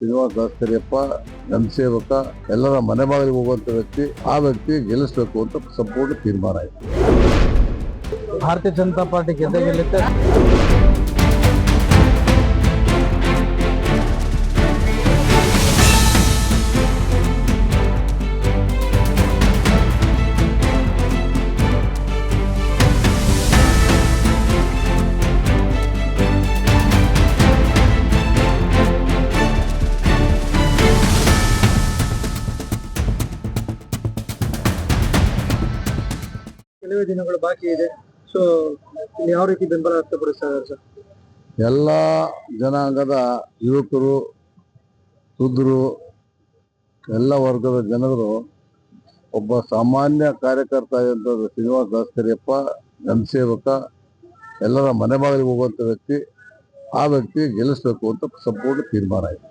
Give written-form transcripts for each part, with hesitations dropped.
ಶ್ರೀನಿವಾಸ ದಾಸಕರಿಯಪ್ಪ ಜನಸೇವಕ, ಎಲ್ಲರ ಮನೆ ಬಾಗಿಲಿಗೆ ಹೋಗುವಂತ ವ್ಯಕ್ತಿ. ಆ ವ್ಯಕ್ತಿ ಗೆಲ್ಲಿಸಬೇಕು ಅಂತ ಸಂಪೂರ್ಣ ತೀರ್ಮಾನ ಆಯಿತು. ಭಾರತೀಯ ಜನತಾ ಪಾರ್ಟಿ ಗೆಲ್ಲುತ್ತೆ. ಕೆಲವೇ ದಿನಗಳು ಬಾಕಿ ಇದೆ. ಸೊ ಯಾವ ರೀತಿ ಬೆಂಬಲ ವ್ಯಕ್ತಪಡಿಸ್ತಾರೆ ಸರ್? ಎಲ್ಲ ಜನಾಂಗದ ಯುವಕರು, ಶೂದ್ರರು, ಎಲ್ಲ ವರ್ಗದ ಜನರು ಒಬ್ಬ ಸಾಮಾನ್ಯ ಕಾರ್ಯಕರ್ತ ಆಗಿರುವಂಥದ್ದು ಶ್ರೀನಿವಾಸ ದಾಸಕರಿಯಪ್ಪ ಜನಸೇವಕ, ಎಲ್ಲರ ಮನೆ ಬಾಗಿಲಿಗೆ ಹೋಗುವಂತ ವ್ಯಕ್ತಿ. ಆ ವ್ಯಕ್ತಿ ಗೆಲ್ಲಿಸಬೇಕು ಅಂತ ಸಂಪೂರ್ಣ ತೀರ್ಮಾನ ಆಯಿತು.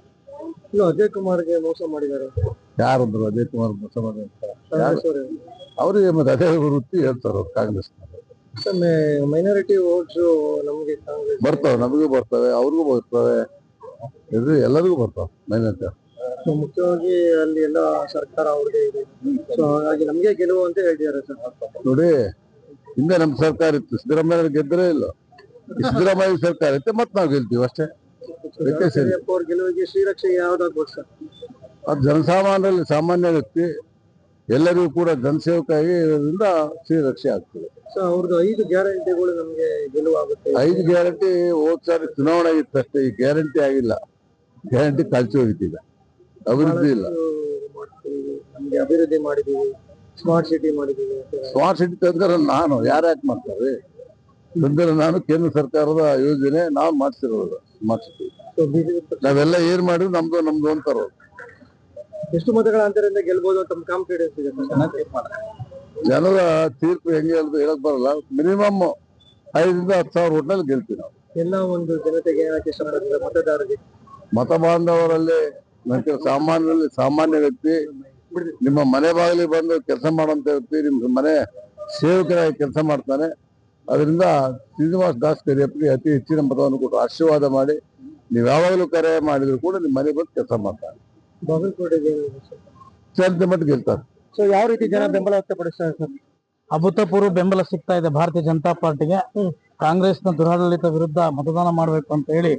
ಇನ್ನು ಅಜಯ್ ಕುಮಾರ್ಗೆ ಮೋಸ ಮಾಡಿದ್ದಾರೆ. ಯಾರಂದ್ರು ಅಜಯ್ ಕುಮಾರ್ ಮೋಸ ಮಾಡಿದ್ದಾರೆ? ಅವರಿಗೆ ಮತ್ತೆ ಅದೇ ವೃತ್ತಿ ಹೇಳ್ತಾರೆ ಕಾಂಗ್ರೆಸ್. ಮೈನಾರಿಟಿ ವೋಟ್ಸ್ ನಮಗೆ ಬರ್ತವೆ, ನಮಗೂ ಬರ್ತವೆ, ಅವ್ರಿಗೂ ಬರ್ತವೆ, ಇದು ಎಲ್ಲರಿಗೂ ಬರ್ತವೆ ಮೈನಾರಿಟಿ. ಮುಖ್ಯವಾಗಿ ಅಲ್ಲಿ ಎಲ್ಲ ಸರ್ಕಾರ ಅವ್ರಿಗೆ ಇದೆ. ಸೊ ಹಾಗಾಗಿ ನಮ್ಗೆ ಗೆಲುವು ಅಂತ ಹೇಳ್ತಿದ್ದಾರೆ ಸರ್. ನೋಡಿ, ಹಿಂದೆ ನಮ್ ಸರ್ಕಾರ ಇತ್ತು, ಸಿದ್ದರಾಮಯ್ಯ ಗೆದ್ದರೆ ಇಲ್ಲ. ಸಿದ್ದರಾಮಯ್ಯ ಸರ್ಕಾರ ಇತ್ತೆ ಮತ್ತೆ ನಾವು ಗೆಲ್ತೀವಿ ಅಷ್ಟೇ. ಅವ್ರ ಗೆಲುವಿಗೆ ಶ್ರೀರಕ್ಷೆ ಯಾವ್ದಾಗ್ಬೋದು ಸರ್? ಅದು ಜನಸಾಮಾನ್ಯರಲ್ಲಿ ಸಾಮಾನ್ಯ ವ್ಯಕ್ತಿ, ಎಲ್ಲರಿಗೂ ಕೂಡ ಜನಸೇವಕ ಆಗಿರೋದ್ರಿಂದ ಶ್ರೀರಕ್ಷೆ ಆಗ್ತದೆ. ಸೊ ಅವ್ರದ್ದು 5 ಗ್ಯಾರಂಟಿಗಳು ನಮ್ಗೆ ಗೆಲುವಾಗುತ್ತೆ. 5 ಗ್ಯಾರಂಟಿ ಹೋದ್ ಸಾರಿ ಚುನಾವಣೆ ಆಗಿತ್ತು ಅಷ್ಟೇ, ಈ ಗ್ಯಾರಂಟಿ ಆಗಿಲ್ಲ. ಗ್ಯಾರಂಟಿ ಕಳ್ಸಿ ಹೋಗಿದ್ದೀಗ, ಅಭಿವೃದ್ಧಿ ಇಲ್ಲ. ನಮ್ಗೆ ಅಭಿವೃದ್ಧಿ ಮಾಡಿದೀವಿ, ಸ್ಮಾರ್ಟ್ ಸಿಟಿ ಮಾಡಿದೀವಿ. ಸ್ಮಾರ್ಟ್ ಸಿಟಿ ತಂದ್ರೆ ನಾನು ಯಾರ್ಯಾಕೆ ಮಾಡ್ತಾರೆ? ತಂದ್ರೆ ನಾನು ಕೇಂದ್ರ ಸರ್ಕಾರದ ಯೋಜನೆ ನಾವು ಮಾಡಿಸಿರೋದು ಸ್ಮಾರ್ಟ್ ಸಿಟಿ. ನಾವೆಲ್ಲ ಏನ್ ಮಾಡಿದ್ರು ನಮ್ದು ಅಂತಾರ. ಎಷ್ಟು ಮತಗಳ ಅಂತರದಿಂದ ಗೆಲ್ಬಹುದು ಅಂತ ಕಾನ್ಫಿಡೆನ್ಸ್ ಇದೆ? ಜನರ ತೀರ್ಪು ಹೆಂಗೆ ಹೇಳಕ್ ಬರಲ್ಲ. ಮಿನಿಮಮ್ 5,000 to 10,000 ಓಟ್ನಲ್ಲಿ ಗೆಲ್ತೀವಿ ನಾವು. ಎಲ್ಲ ಒಂದು ಜನತೆಗೆ ಮತದಾರರಿಗೆ, ಮತ ಬಾಂಧವರಲ್ಲಿ ಸಾಮಾನ್ಯರಲ್ಲಿ ಸಾಮಾನ್ಯ ವ್ಯಕ್ತಿ, ನಿಮ್ಮ ಮನೆ ಬಾಗಿಲಿಗೆ ಬಂದು ಕೆಲಸ ಮಾಡುವಂತ ವ್ಯಕ್ತಿ, ನಿಮ್ಮ ಮನೆ ಸೇವಕರಾಗಿ ಕೆಲಸ ಮಾಡ್ತಾನೆ. ಅದರಿಂದ ಶ್ರೀನಿವಾಸ ದಾಸಕರಿಯಪ್ಪಗೆ ಅತಿ ಹೆಚ್ಚಿನ ಮತವನ್ನು ಕೊಟ್ಟು ಆಶೀರ್ವಾದ ಮಾಡಿ, ನೀವು ಯಾವಾಗಲೂ ಕರೆ ಮಾಡಿದ್ರು ಕೂಡ ನಿಮ್ಮ ಮನೆ ಬಂದು ಕೆಲಸ ಮಾಡ್ತಾರೆ. ಬಾಗಲಕೋಟೆಗೆ ಮಟ್ಟ ಗೆಲ್ತಾರೆ. ಸೊ ಯಾವ ರೀತಿ ಜನ ಬೆಂಬಲ ವ್ಯಕ್ತಪಡಿಸ್ತಾರೆ ಸರ್? ಅಭೂತಪೂರ್ವ ಬೆಂಬಲ ಸಿಗ್ತಾ ಇದೆ ಭಾರತೀಯ ಜನತಾ ಪಾರ್ಟಿಗೆ. ಕಾಂಗ್ರೆಸ್ನ ದುರಾಡಳಿತ ವಿರುದ್ಧ ಮತದಾನ ಮಾಡಬೇಕು ಅಂತ ಹೇಳಿ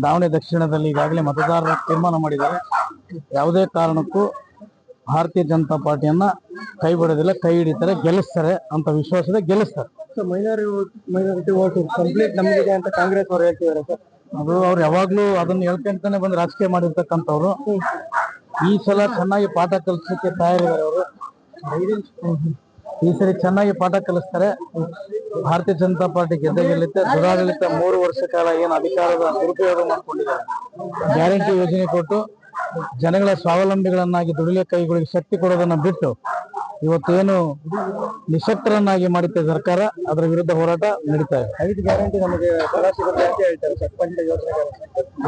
ದಾವಣಗೆರೆ ದಕ್ಷಿಣದಲ್ಲಿ ಈಗಾಗಲೇ ಮತದಾರರು ತೀರ್ಮಾನ ಮಾಡಿದ್ದಾರೆ. ಯಾವುದೇ ಕಾರಣಕ್ಕೂ ಭಾರತೀಯ ಜನತಾ ಪಾರ್ಟಿಯನ್ನ ಕೈ ಬಿಡೋದಿಲ್ಲ, ಕೈ ಹಿಡಿತಾರೆ, ಗೆಲ್ಲಿಸ್ತಾರೆ ಅಂತ ವಿಶ್ವಾಸದ ಗೆಲ್ಲಿಸ್ತಾರೆ. ಸೊ ಮೈನಾರಿಟಿ ವೋಟ್ ಕಂಪ್ಲೀಟ್ ನಮಗಿದೆ ಅಂತ ಕಾಂಗ್ರೆಸ್ ಅವರು ಹೇಳ್ತಿದ್ದಾರೆ ಸರ್. ಅದು ಅವ್ರು ಯಾವಾಗ್ಲೂ ಅದನ್ನ ಹೇಳ್ಕೊಂತಾನೆ ಬಂದು ರಾಜಕೀಯ ಮಾಡಿರ್ತಕ್ಕಂಥವ್ರು. ಈ ಸಲ ಚೆನ್ನಾಗಿ ಪಾಠ ಕಲಿಸಲಿಕ್ಕೆ ತಯಾರಿದ್ದಾರೆ ಅವರು. ಈ ಸರಿ ಚೆನ್ನಾಗಿ ಪಾಠ ಕಲಿಸ್ತಾರೆ. ಭಾರತೀಯ ಜನತಾ ಪಾರ್ಟಿ ಗೆಲ್ಲುತ್ತೆ. ದುರಾಡಳಿತ 3 ವರ್ಷ ಕಾಲ ಏನು ಅಧಿಕಾರದ ದುರುಪಯೋಗ ಮಾಡಿಕೊಂಡಿದ್ದಾರೆ, ಗ್ಯಾರಂಟಿ ಯೋಜನೆ ಕೊಟ್ಟು ಜನಗಳ ಸ್ವಾವಲಂಬಿಗಳನ್ನಾಗಿ ದುಡಿಲೆ ಕೈಗಳಿಗೆ ಶಕ್ತಿ ಕೊಡೋದನ್ನ ಬಿಟ್ಟು ಇವತ್ತೇನು ನಿಶಕ್ತರನ್ನಾಗಿ ಮಾಡಿದ್ದ ಸರ್ಕಾರ, ಅದರ ವಿರುದ್ಧ ಹೋರಾಟ ನಡೀತಾ ಇದೆ. 5 ಗ್ಯಾರಂಟಿ ನಮಗೆ ಸಿಗುತ್ತೆ ಅಂತ ಹೇಳ್ತಾರೆ ಸರ್.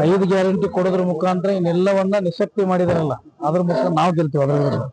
5 ಗ್ಯಾರಂಟಿ ಕೊಡೋದ್ರ ಮುಖಾಂತರ ಇನ್ನೆಲ್ಲವನ್ನ ನಿಶಕ್ತಿ ಮಾಡಿದಾರಲ್ಲ, ಅದ್ರ ಮುಖಾಂತರ ನಾವು ಗೆಲ್ತೀವಿ ಅದರ ವಿರುದ್ಧ.